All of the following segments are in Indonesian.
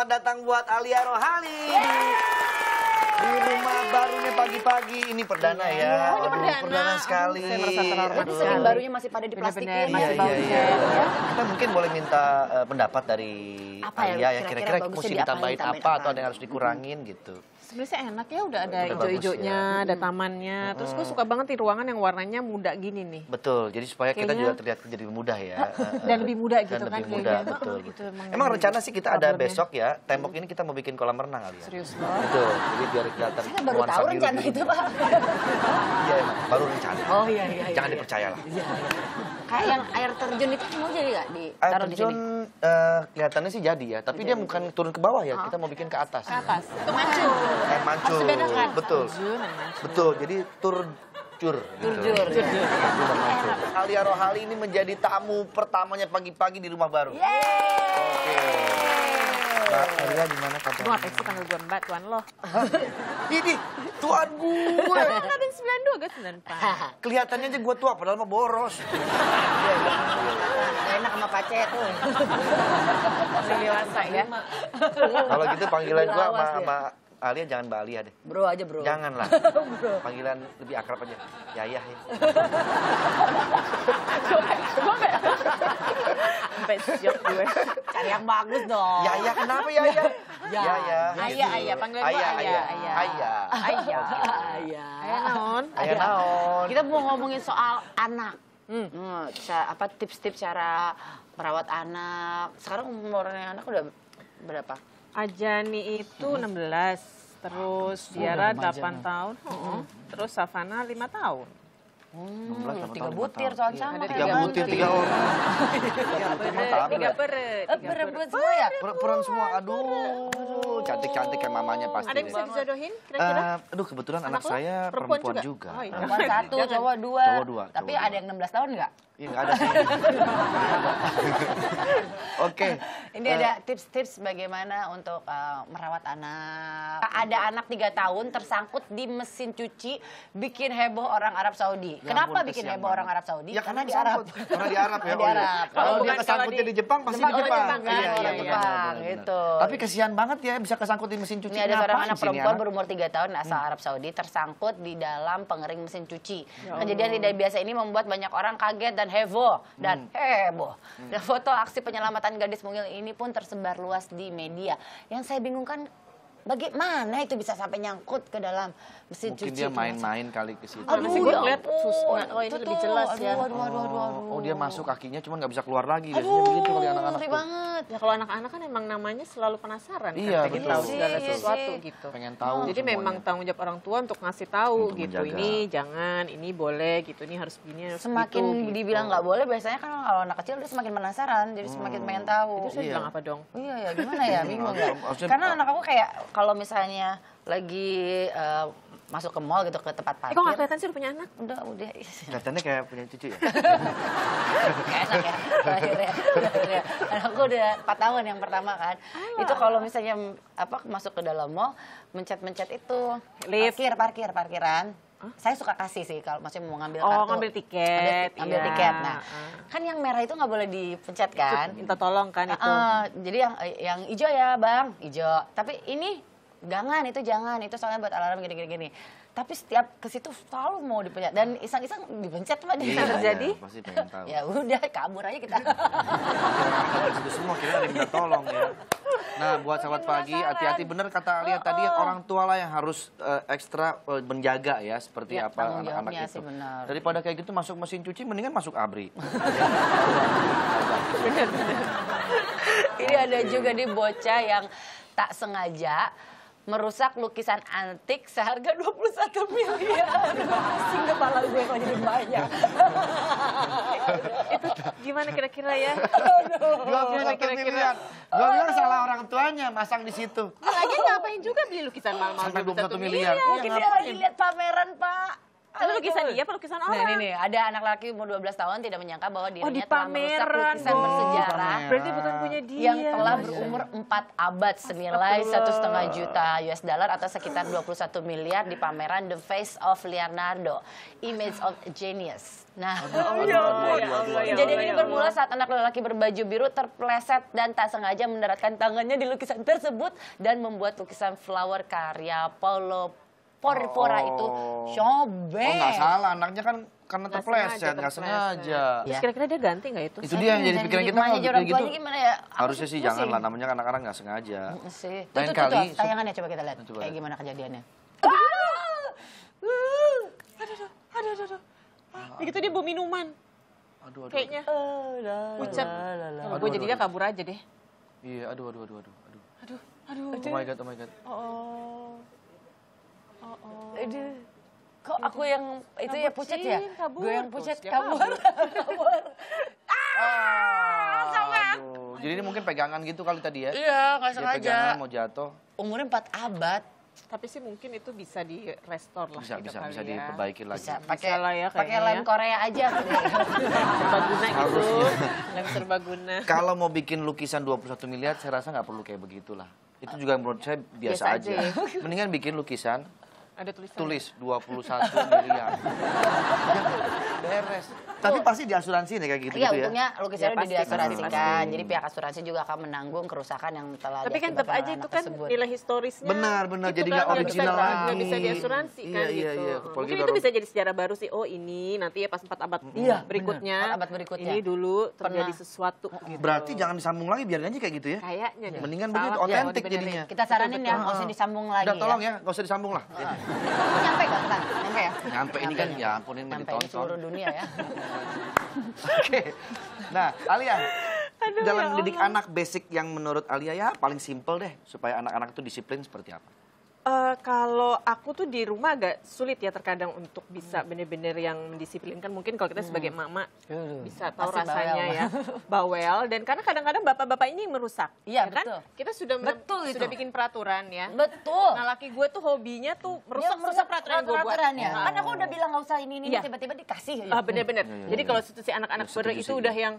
selamat datang buat Alia Rohali. Di rumah barunya pagi-pagi. Ini perdana ya. Oh, ini perdana sekali. Saya merasa terhormat. Tapi saking barunya masih pada diplastikin. Iya. Kita mungkin boleh minta pendapat dari Apa ya, Alia ya. kira-kira Kira-kira bagusnya mesti diapain, ditambahin tambahin apa apa atau ada yang harus dikurangin gitu. Sebenarnya enak ya, udah ada Udah bagus hijau-hijaunya, ya. ada tamannya. Terus gue suka banget di ruangan yang warnanya muda gini nih. Betul, jadi supaya kita Kayaknya- juga terlihat jadi mudah ya. Dan lebih muda Dan gitu kan lebih muda, kayaknya. betul. Gitu, Emang rencana sih kita ada problemnya. besok ya, tembok ini kita mau bikin kolam renang kali ya. Serius banget. Betul, jadi biar kelihatan Saya baru nuansa tahu biru rencana gitu. itu, Pak. Iya emang, baru rencana. Oh iya. Jangan dipercaya lah. Kayak yang air terjun itu mau jadi nggak Air ditaruh di terjun sini? kelihatannya sih jadi ya, tapi dia bukan turun ke bawah ya, kita mau bikin ke atas. Ke atas. Itu mancur. Mancur, Harus dibedakan. betul. Terjun dan mancur. Betul, jadi turjur. Turjur. Alia Rohali ini menjadi tamu pertamanya pagi-pagi di rumah baru. Oke. Mbak Alia gimana Lu kabarnya? ngapain sih panggil gue Mbak, tuan lo? Ini tuan gue. Kan ada 92, gue 94. Kelihatannya aja gue tua, padahal mah boros. Gak enak sama Pace tuh. Masih dewasa ya. Kalau gitu panggilan gue Lawas dia. sama Alia jangan Mbak Alia deh. Bro aja bro. Janganlah. Panggilan lebih akrab aja. Yayah ya. Sampai siap gue. Cari yang bagus dong. Yayah kenapa Yayah? Ya. Ayah, panggil gue Ayah. Ayah. Ayah. Ayah. Ayah naon? Ayah naon. Kita mau ngomongin soal anak. Apa tips-tips cara merawat anak. Sekarang umurnya anak udah berapa? Ajani itu 16, terus Diara 8 tahun, terus Savana 5 tahun. 16, 3 8 butir tahun. soal sama. Ada 3 butir, 3 orang. Tiga peret. Berebut semua ya? Peran semua, aduh. Cantik-cantik kayak mamanya pasti. Ada yang bisa deh. dijodohin kira-kira? Aduh kebetulan anak Anak lo? saya Perempuan perempuan juga? juga. Oh, iya. Perempuan 1, Jangan. cowok 2. Cowok dua, Tapi cowok ada dua. yang 16 tahun nggak? Iya nggak ada sih. Oke. Ini ada tips-tips bagaimana untuk merawat anak. Ada anak 3 tahun tersangkut di mesin cuci bikin heboh orang Arab Saudi. Ya Kenapa ampun, bikin kesian heboh orang banget. Arab Saudi? Ya Karena di kesangkut. Arab. Karena di Arab ya. Di Arab. Kalau dia bukan kesangkutnya kalau di Jepang pasti di Jepang, Jepang. Jepang kan, Iya, orang benar, Jepang, benar, benar. gitu. Tapi kesian banget ya bisa kesangkut di mesin cuci. Ini ada seorang Ngapain anak sih ini perempuan anak? berumur 3 tahun asal Arab Saudi tersangkut di dalam pengering mesin cuci. Kejadian tidak biasa ini membuat banyak orang kaget dan heboh. Dan foto aksi penyelamatan gadis mungil ini pun tersebar luas di media. Yang saya bingungkan bagaimana itu bisa sampai nyangkut ke dalam mesin Mungkin cuci. dia main-main kali ke situ. Aduh, sih gue ya ngeliat ampun. susah. Oh, ini Itu lebih tuh, jelas ya. Aduh. Oh dia masuk kakinya cuma nggak bisa keluar lagi. Biasanya begitu kali anak-anak ngeri tuh. banget. Ya kalau anak-anak kan emang namanya selalu penasaran Iya, kan, pengen betul. tahu segala Iya sesuatu sih. gitu. Pengen tahu. Jadi semuanya. memang tanggung jawab orang tua untuk ngasih tahu Untuk gitu. menjaga. Ini jangan, ini boleh gitu, ini harus begini, harus Semakin gitu, dibilang nggak boleh, biasanya kan kalau anak kecil dia semakin penasaran, jadi semakin pengen tahu. Itu saya Iya. bilang apa dong? Iya ya, gimana ya, bingung ya. Maksudnya- Karena anak aku kayak kalau misalnya lagi masuk ke mall gitu ke tempat Kok nggak parkir. kelihatan sih udah punya anak? Udah. Kelihatannya kayak punya cucu ya. Kayak enak ya. Akhirnya. Anakku udah 4 tahun yang pertama kan. Itu kalau misalnya masuk ke dalam mall, mencet-mencet itu Lift. parkiran. Saya suka kasih sih kalau masih mau ngambil Oh, kartu. ngambil tiket. Ngambil Iya. tiket. Nah, kan yang merah itu nggak boleh dipencet kan? Minta tolong kan itu. Jadi yang hijau ya bang, hijau. Tapi ini jangan, itu soalnya buat alarm gini. Tapi setiap ke situ selalu mau dipencet dan iseng-iseng dipencet Pak. Bisa terjadi? Iya, pasti pengen tahu. Ya udah kabur aja kita. Orang situ semua kira ada yang minta tolong ya. Nah, buat sahabat pagi, hati-hati bener kata Alia tadi orang tua lah yang harus ekstra menjaga ya seperti Ya, apa tanggung anak-anak jawabnya itu. sih benar. Daripada kayak gitu masuk mesin cuci mendingan masuk ABRI. Ini ada juga nih bocah yang tak sengaja merusak lukisan antik seharga 21 miliar. Pusing kepala gue kalau jadi banyak. Itu gimana kira-kira ya? 21 kira-kira? miliar. Gua bilang salah orang tuanya masang di situ. Lagi ngapain juga beli lukisan mahal-mahal Sampai 21 21 miliar. Mungkin dia lagi lihat pameran Pak. Itu lukisan dia apa lukisan Nah orang? ini nih, ada anak laki umur 12 tahun tidak menyangka bahwa di dirinya telah merusak pameran lukisan dong. bersejarah Berarti bukan punya dia. yang telah berumur 4 abad senilai 1,5 juta US dollar atau sekitar 21 miliar di pameran The Face of Leonardo, Image of a Genius. Nah, kejadian ini bermula saat anak lelaki berbaju biru terpleset dan tak sengaja mendaratkan tangannya di lukisan tersebut dan membuat lukisan flower karya Paulo Porpora itu sobek. Oh nggak salah, anaknya kan karena Nggak terpleset, nggak terpleset. sengaja. Terus kira-kira dia ganti nggak itu? Itu dia yang jadi pikiran kita kalau orang gitu. tuanya gimana ya? Aku Harusnya sih pusing. jangan lah, namanya kan anak-anak nggak sengaja. Sih. Lain Tuh, kali, tayangannya coba kita lihat. Coba Kayak lihat. gimana kejadiannya. Aduh. Begitu dia bawa minuman. Aduh. Kayaknya. Pucat. Kalau gue jadi dia kabur aja deh. Iya, aduh. Aduh. Oh my god. Aduh. Kok aku yang itu ya pucat ya? kabur. Gue yang pucat Terus dia kabur. Aduh. Jadi ini mungkin pegangan gitu kali tadi ya? Iya, nggak Dia sengaja. pegangan mau jatuh. Umurnya 4 abad. Tapi sih mungkin itu bisa di restore lah. Bisa gitu kali ya. diperbaiki lagi. Bisa Bisa pakai lah ya pakai kayaknya lem ya. Korea aja. Serbaguna gitu. Harusnya. Lem serbaguna. Kalau mau bikin lukisan 21 miliar, saya rasa nggak perlu kayak begitulah. Itu juga menurut saya biasa Biasa aja aja. ya. Mendingan bikin lukisan, Ada tulisan. tulis 21 miliar. Beres. Tapi pasti diasuransi nih kayak gitu Iya, ya. untungnya lukisannya Ya, udah pasti, diasuransikan. pasti. Jadi pihak asuransi juga akan menanggung kerusakan yang telah Tapi kan tetap diakibatkan aja oleh itu anak kan tersebut. nilai historisnya. Benar, Itu jadi kan nggak original bisa, lagi. nggak bisa diasuransi kan Iya, gitu. iya. Apalagi Mungkin itu baru- bisa jadi sejarah baru sih. Oh ini nanti ya pas 4 abad Iya, berikutnya. benar. 4 abad berikutnya. Ini dulu terjadi Pernah. sesuatu gitu. Berarti jangan disambung lagi, biarin aja kayak gitu ya. Kayaknya deh. Mendingan Salah begitu, kalau otentik dibenerin. jadinya. Kita saranin ya, nggak usah disambung lagi Udah tolong ya, nggak usah disambung lah. Nyampe gak kita? Nyampe ya? Nyampe ini kan, ya ampun ini Nyampe ini ditonton. seluruh dunia ya. Oke. Nah, Alia, ya dalam mendidik anak basic yang menurut Alia ya paling simple deh supaya anak-anak itu disiplin seperti apa? Kalau aku tuh di rumah agak sulit ya terkadang untuk bisa bener-bener yang mendisiplinkan. Mungkin kalau kita sebagai mama bisa tahu Pasti rasanya bawel. ya. Bawel. Dan karena kadang-kadang bapak-bapak ini merusak. Iya, ya kan? betul. Kita sudah Betul sudah itu. bikin peraturan ya. Betul. Nah laki gue tuh hobinya tuh Dia merusak peraturan yang gue buat. peraturannya. Nah, Kan aku udah bilang nggak usah ini Iya. tiba-tiba dikasih. bener-bener. Jadi kalau si anak-anak Ya, setuju itu sih, udah iya. yang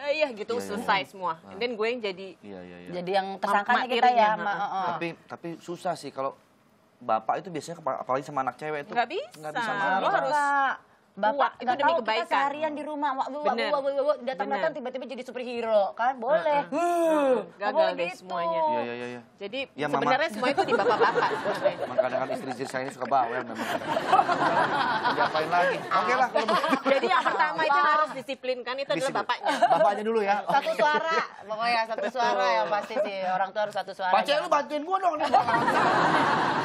ayah gitu selesai semua. And then gue yang jadi Iya. Jadi yang tersangkanya Mak kita ya. tirinya, Tapi susah sih kalau bapak itu biasanya apalagi sama anak cewek itu nggak bisa. nggak bisa Lo marah. harus Bapak itu nggak demi tahu kita kebaikan. seharian di rumah Bener. datang-datang Bener. tiba-tiba jadi superhero kan boleh. gagal Boleh deh gitu. semuanya. Iya. Jadi Ya, Mama. sebenarnya semua itu di bapak-bapak. Emang kadang-kadang istri-istri saya ini suka bawel memang. Diapain lagi? Oke lah kalau begitu. Jadi yang pertama itu yang harus disiplinkan itu adalah Disiplin. bapaknya. Bapaknya dulu ya. Satu suara, pokoknya satu suara yang pasti sih orang tua harus satu suara. Pak Cek, lu bantuin gua dong nih.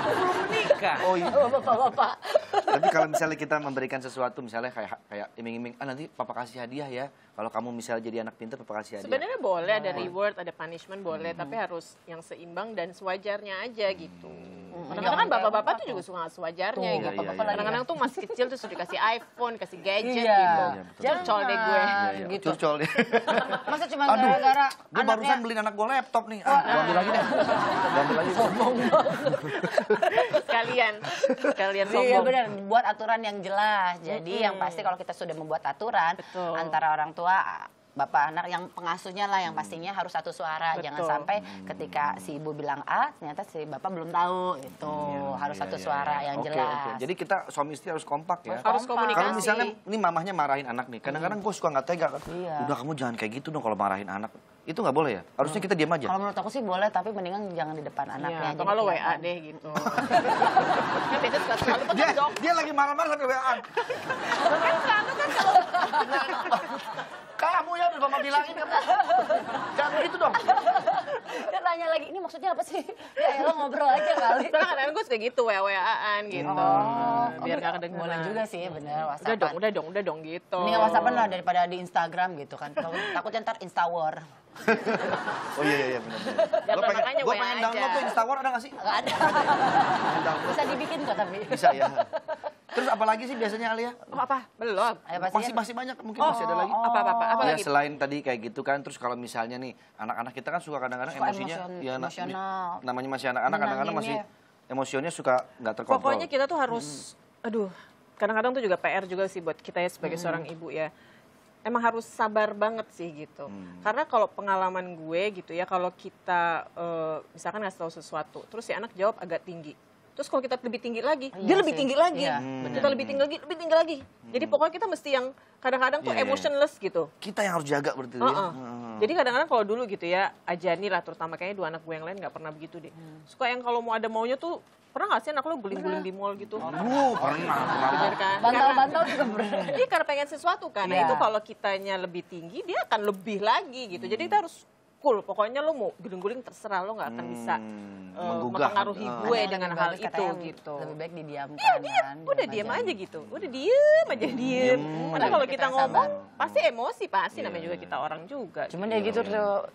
Belum menikah. Oh iya. Bapak-bapak. Tapi kalau misalnya kita memberikan sesuatu misalnya kayak iming-iming, nanti papa kasih hadiah ya. Kalau kamu misalnya jadi anak pintar, papa kasih hadiah. Sebenarnya boleh ada reward, ada punishment boleh, tapi harus yang seimbang dan sewajarnya aja gitu. Kadang-kadang kan bapak-bapak tuh juga suka nggak sewajarnya Tuh, gitu. bapak-bapak lagi Kadang-kadang tuh masih kecil tuh sudah dikasih iPhone, kasih gadget Iya. gitu. betul. Curcol deh gue. Iya, gitu. curcol deh. Masa cuma Aduh, gara-gara gue barusan beliin anak gue laptop nih. Gua ambil lagi deh. Gua ambil lagi. Sekalian Iya sombong. benar, buat aturan yang jelas. Jadi yang pasti kalau kita sudah membuat aturan Betul. antara orang tua, bapak anak yang pengasuhnya lah yang pastinya harus satu suara. Jangan Betul. sampai ketika si ibu bilang A, ternyata si bapak belum tahu itu. Harus satu suara yang Oke, jelas. oke. Jadi kita suami istri harus kompak ya. Harus komunikasi. Kalau misalnya ini mamahnya marahin anak nih, kadang-kadang gue suka nggak tega kan. Iya. Udah kamu jangan kayak gitu dong kalau marahin anak. Itu nggak boleh ya? Harusnya kita diam aja. Kalau menurut aku sih boleh, tapi mendingan jangan di depan anaknya. Iya, atau Jadi kalau WA kelihatan. deh gitu. Kan biasanya suka selalu kan Dia, dong. dia lagi marah-marah sampai WA-an. Kamu ya udah mama bilangin kamu. Jangan begitu dong. Dia tanya lagi, ini maksudnya apa sih? Ya elah ngobrol aja kali. Soalnya kadang-kadang gue suka gitu WA-WA-an gitu. Biar gak kedengeran. Boleh juga sih, bener. Udah dong gitu. Ini WhatsApp lah daripada di Instagram gitu kan. Takutnya ntar Instawar. Oh iya benar. Ya, makanya Gue WA pengen aja. download tuh Instagram ada nggak sih? Nggak ada. Pengen download. Bisa dibikin kok tapi. Bisa ya. Terus apalagi sih biasanya Alia? Oh, apa? Belum. Ayo, pastinya. Masih banyak mungkin masih ada lagi. Apa Ya lagi? selain tadi kayak gitu kan, terus kalau misalnya nih anak-anak kita kan suka kadang-kadang Suka emosinya, emosional. namanya masih anak-anak kadang-kadang masih Nenanginnya. emosinya suka nggak terkontrol. Pokoknya kita tuh harus, aduh, kadang-kadang tuh juga PR juga sih buat kita ya sebagai seorang ibu ya. Emang harus sabar banget sih gitu. Karena kalau pengalaman gue gitu ya, kalau kita misalkan ngasih tahu sesuatu, terus si anak jawab agak tinggi. Terus kalau kita lebih tinggi lagi, dia lebih tinggi lagi. Iya, Kita lebih tinggi lagi. Jadi pokoknya kita mesti yang kadang-kadang tuh Iya, iya. emotionless gitu. Kita yang harus jaga berarti ya. Heeh. Jadi kadang-kadang kalau dulu gitu ya, Ajani lah terutama kayaknya 2 anak gue yang lain nggak pernah begitu deh. Suka yang kalau mau ada maunya tuh, pernah nggak sih anak lo guling-guling di mall gitu? Pernah. Bener kan? Bantal-bantal juga pernah. Iya karena pengen sesuatu kan. Nah Iya. itu kalau kitanya lebih tinggi, dia akan lebih lagi gitu. Jadi kita harus cool. Pokoknya lo mau guling-guling terserah, lo nggak akan bisa menggugah. mempengaruhi gue dengan Lebih hal bagus itu katanya gitu. Lebih baik didiamkan Iya, kan. udah diam aja gitu. Udah diem aja diem. Karena kalau Kita kita yang ngomong sabar. pasti emosi pasti namanya juga kita orang juga. Cuman ya gitu tuh,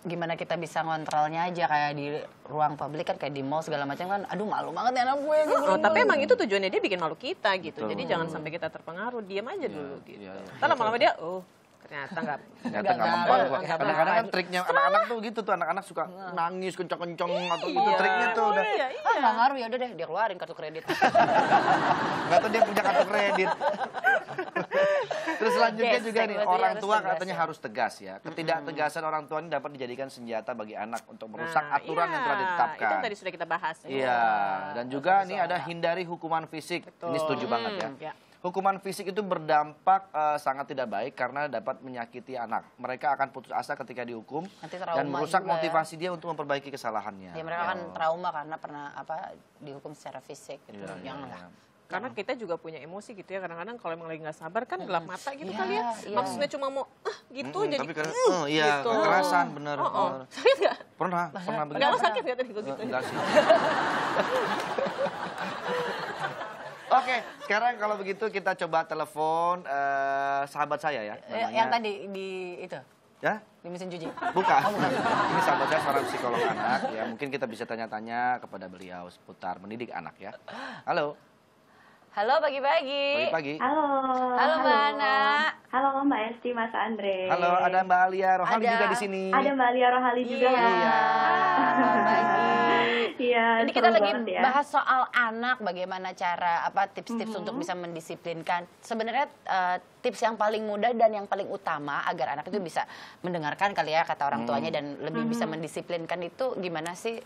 gimana kita bisa ngontrolnya aja kayak di ruang publik kan, kayak di mall segala macam kan, aduh malu banget ya anak gue. Oh, tapi emang itu tujuannya dia bikin malu kita gitu. Jadi jangan sampai kita terpengaruh, diam aja dulu gitu. iya, iya. Ntar lama-lama dia, ternyata nggak. Ternyata nggak mempan gua. nggak Kadang-kadang kan mempan. triknya anak-anak tuh gitu tuh, anak-anak suka nangis kenceng-kenceng atau gitu triknya tuh udah. Iya, Ah nggak ngaruh, ya udah deh dia keluarin kartu kredit. Nggak tahu dia punya kartu kredit. Terus selanjutnya Gesek, juga nih, berarti orang harus tua tegas katanya ya. harus tegas ya. Ketidaktegasan orang tua ini dapat dijadikan senjata bagi anak untuk merusak aturan yang telah ditetapkan. Itu yang tadi sudah kita bahas. Iya, dan juga nih ada hindari hukuman fisik. Ini setuju banget ya. Ya. Hukuman fisik itu berdampak sangat tidak baik karena dapat menyakiti anak. Mereka akan putus asa ketika dihukum Nanti trauma dan merusak juga ya. motivasi dia untuk memperbaiki kesalahannya. Ya mereka kan trauma karena pernah dihukum secara fisik gitu. Iya, Janganlah. Karena kita juga punya emosi gitu ya. Kadang-kadang kalau emang lagi nggak sabar kan gelap mata gitu Iya, kali ya. iya. Maksudnya cuma mau gitu jadi. Tapi kadang, iya, gitu. kekerasan bener. Oh, oh. bener. Sakit nggak? Pernah begitu. Enggak lo sakit nggak tadi gue gitu? Enggak sih. Oke, sekarang kalau begitu kita coba telepon sahabat saya ya. Yang tadi di itu, Ya? di mesin cuci. Bukan. Ini sahabat saya seorang psikolog anak ya. Mungkin kita bisa tanya-tanya kepada beliau seputar mendidik anak ya. Halo, Halo pagi-pagi. pagi. Halo. Halo Mbak Ana. Halo Mbak Esti, Mas Andre. Halo, ada Mbak Alia Rohali Ada. juga di sini. Ada Mbak Lia Rohali juga. Iya. Pagi. Iya. Jadi kita seru lagi banget ya. bahas soal anak, bagaimana cara tips-tips untuk bisa mendisiplinkan. Sebenarnya tips yang paling mudah dan yang paling utama agar anak itu bisa mendengarkan kali ya kata orang tuanya dan lebih bisa mendisiplinkan itu gimana sih?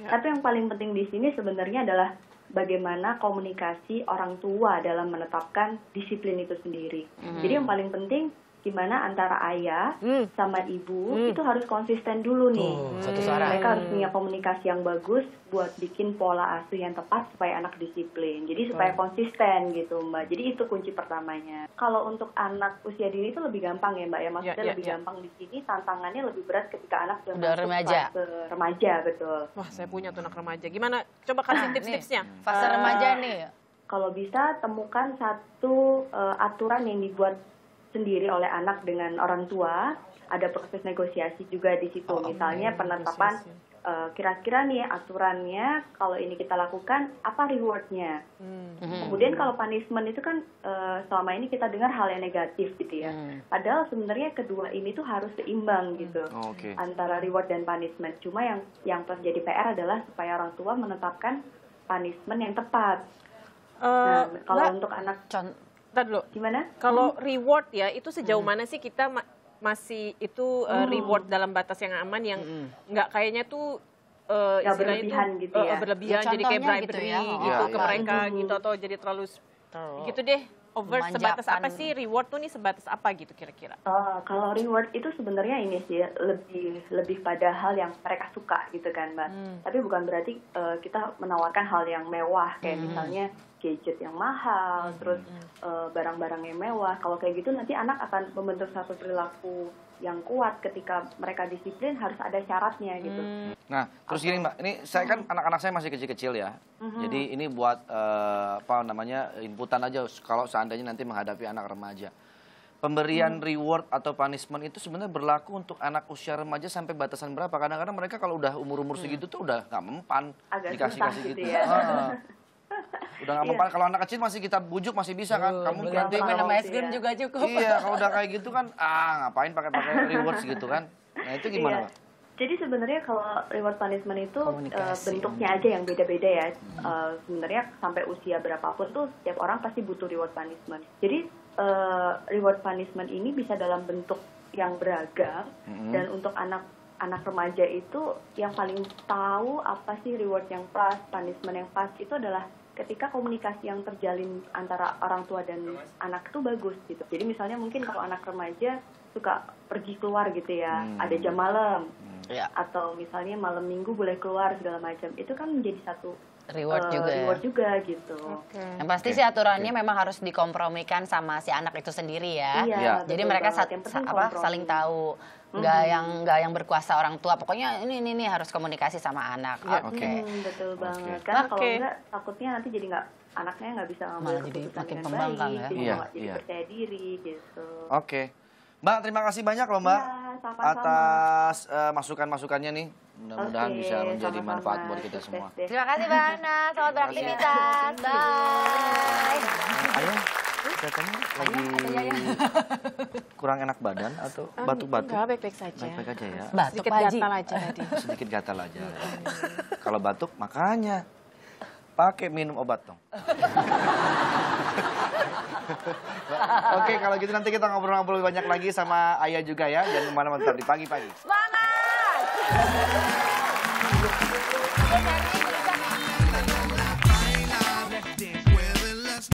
Tapi yang paling penting di sini sebenarnya adalah bagaimana komunikasi orang tua dalam menetapkan disiplin itu sendiri. Jadi yang paling penting gimana antara ayah sama ibu itu harus konsisten dulu nih. Satu suara. Mereka harus punya komunikasi yang bagus buat bikin pola asuh yang tepat supaya anak disiplin. Jadi supaya konsisten gitu Mbak. Jadi itu kunci pertamanya. Kalau untuk anak usia dini itu lebih gampang ya Mbak ya. Maksudnya lebih gampang di sini, tantangannya lebih berat ketika anak Udah masuk remaja. fase remaja, betul. Wah saya punya tuh anak remaja. Gimana? Coba kasih tips-tipsnya. Fase remaja nih. Kalau bisa temukan satu aturan yang dibuat sendiri oleh anak dengan orang tua. Ada proses negosiasi juga di situ. Misalnya penetapan kira-kira nih aturannya kalau ini kita lakukan apa rewardnya. Kemudian kalau punishment itu kan selama ini kita dengar hal yang negatif gitu ya. Padahal sebenarnya kedua ini tuh harus seimbang gitu Oke. antara reward dan punishment. Cuma yang terjadi PR adalah supaya orang tua menetapkan punishment yang tepat. Nah, kalau Mbak, untuk anak ntar dulu. gimana? Kalau reward ya, itu sejauh mana sih kita masih itu reward dalam batas yang aman yang nggak kayaknya tuh Nggak istilahnya berlebihan tuh, gitu ya. berlebihan Ya, jadi kayak contohnya bribery gitu ya. gitu Iya, ke iya. mereka gitu atau jadi terlalu gitu deh over sebatas Memanjakan. apa sih reward tuh nih sebatas apa gitu kira-kira? Kalau reward itu sebenarnya ini sih lebih pada hal yang mereka suka gitu kan Mbak. Tapi bukan berarti kita menawarkan hal yang mewah kayak misalnya gadget yang mahal, terus barang-barang yang mewah. Kalau kayak gitu nanti anak akan membentuk satu perilaku yang kuat ketika mereka disiplin harus ada syaratnya gitu. Nah, terus gini Mbak, ini saya kan anak-anak saya masih kecil-kecil ya. Jadi ini buat inputan aja kalau seandainya nanti menghadapi anak remaja. Pemberian reward atau punishment itu sebenarnya berlaku untuk anak usia remaja sampai batasan berapa? Kadang-kadang mereka kalau udah umur-umur segitu tuh udah nggak mempan Agak dikasih-kasih susah gitu. gitu ya. Udah nggak mempan. Kalau anak kecil masih kita bujuk masih bisa kan. Kamu nanti Minum kalau es krim juga cukup. iya kalau udah kayak gitu kan ngapain pakai reward gitu kan. Nah itu gimana Iya. Mbak? Jadi sebenarnya kalau reward punishment itu Komunikasi. bentuknya aja yang beda-beda ya. Sebenarnya sampai usia berapapun tuh setiap orang pasti butuh reward punishment. Jadi reward punishment ini bisa dalam bentuk yang beragam dan untuk anak remaja itu yang paling tahu apa sih reward yang pas, punishment yang pas itu adalah ketika komunikasi yang terjalin antara orang tua dan anak itu bagus gitu. Jadi misalnya mungkin kalau anak remaja suka pergi keluar gitu ya, ada jam malam. Ya. Atau misalnya malam minggu boleh keluar segala macam, itu kan menjadi satu Reward juga ya. reward juga gitu. Yang pasti sih aturannya memang harus dikompromikan sama si anak itu sendiri ya. Iya, Jadi betul mereka banget. Yang penting apa kompromi. saling tahu. Nggak yang berkuasa orang tua. Pokoknya ini harus komunikasi sama anak. Oke. Betul banget. Karena kalau Oke. enggak takutnya nanti jadi anaknya nggak bisa ngambil Malah jadi keputusan makin dengan pembangkang baik, ya. jadi Iya, nggak jadi iya. percaya diri gitu. Oke. Mbak, terima kasih banyak loh Mbak. Iya, sama-sama. Atas masukan-masukannya nih. Mudah-mudahan Oke, bisa menjadi sama-sama. manfaat buat kita Sukses semua. deh. Terima kasih Mbak Ana. Selamat beraktivitas. Bye. Ayah, katanya lagi kurang enak badan atau batuk-batuk? Enggak, baik-baik saja. Baik-baik aja ya. Batuk Sedikit Pak Haji. gatal aja tadi. Sedikit gatal aja. Kalau batuk, makanya pakai minum obat dong. Oke, kalau gitu nanti kita ngobrol-ngobrol lebih banyak lagi sama Ayah juga ya. Jangan kemana-mana, tetap di pagi-pagi. Semangat!